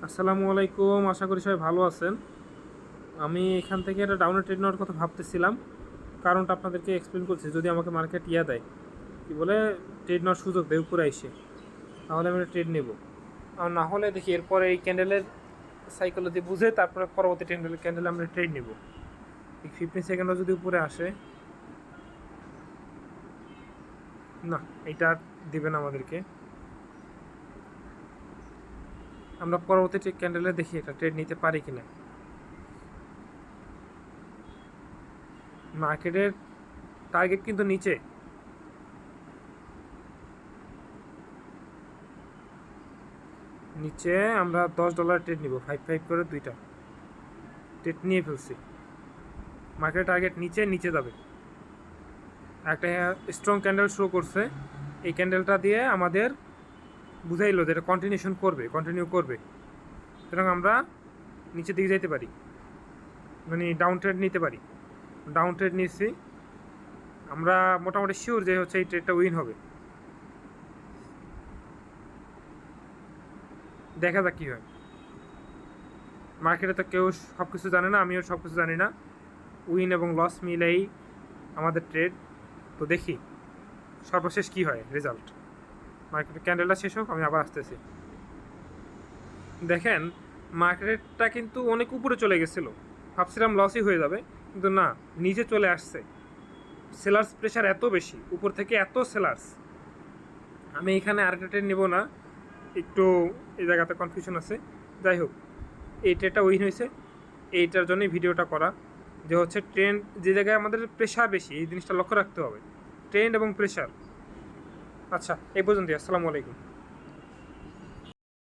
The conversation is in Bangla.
আসসালামু আলাইকুম, আশা করি সবাই ভালো আছেন। আমি এখান থেকে একটা ডাউনে ট্রেড নেওয়ার কথা ভাবতেছিলাম। কারণটা আপনাদেরকে এক্সপ্লেন করছি। যদি আমাকে মার্কেট দেয়, কি বলে, ট্রেড নেওয়ার সুযোগ দেয় উপরে এসে, তাহলে আমি ট্রেড নেব। আর না হলে দেখি এরপরে এই ক্যান্ডেলের সাইকোলজি বুঝে তারপরে পরবর্তী ক্যান্ডেলে আমরা ট্রেড নেব। এই 15 সেকেন্ডও যদি উপরে আসে, না, এটা দিবে না আমাদেরকে। আমরা পরবর্তী ক্যান্ডেলে দেখি এটা ট্রেড নিতে পারি কিনা। মার্কেটের টার্গেট কিন্তু নিচে। নিচে আমরা $10 ট্রেড নিব, 5 করে দুইটা ট্রেড নিয়ে ফেলছি। মার্কেট টার্গেট নিচে নিচে যাবে। একটা স্ট্রং ক্যান্ডেল শো করছে, এই ক্যান্ডেলটা দিয়ে আমাদের বুঝাইলো যে এটা কন্টিনিউ করবে। সুতরাং আমরা নিচের দিকে যাইতে পারি, মানে ডাউন ট্রেড নিতে পারি। ডাউন ট্রেড নিচ্ছি, আমরা মোটামুটি শিওর যে হচ্ছে এই ট্রেডটা উইন হবে। দেখা যাক কী হয়। মার্কেটে তো কেউ সব কিছু জানে না, আমিও সব কিছু জানি না। উইন এবং লস মিলেই আমাদের ট্রেড। তো দেখি সর্বশেষ কী হয় রেজাল্ট। মার্কেটের ক্যান্ডেলটা শেষ হোক, আমি আবার আসতেছি। দেখেন, মার্কেটটা কিন্তু অনেক উপরে চলে গেছিলো, ভাবছিলাম লসই হয়ে যাবে, কিন্তু না, নিচে চলে আসছে। সেলার্স প্রেশার এত বেশি, উপর থেকে এত সেলার্স। আমি এখানে আরেকটা ট্রেড নেব না, একটু এই জায়গাতে কনফিউশন আছে। যাই হোক, এই ট্রেডটা উইন হয়েছে, এইটার জন্যই ভিডিওটা করা। যে হচ্ছে ট্রেন্ড যে জায়গায় আমাদের প্রেশার বেশি, এই জিনিসটা লক্ষ্য রাখতে হবে, ট্রেন্ড এবং প্রেশার। আচ্ছা, এই পর্যন্তই। আসসালামু আলাইকুম।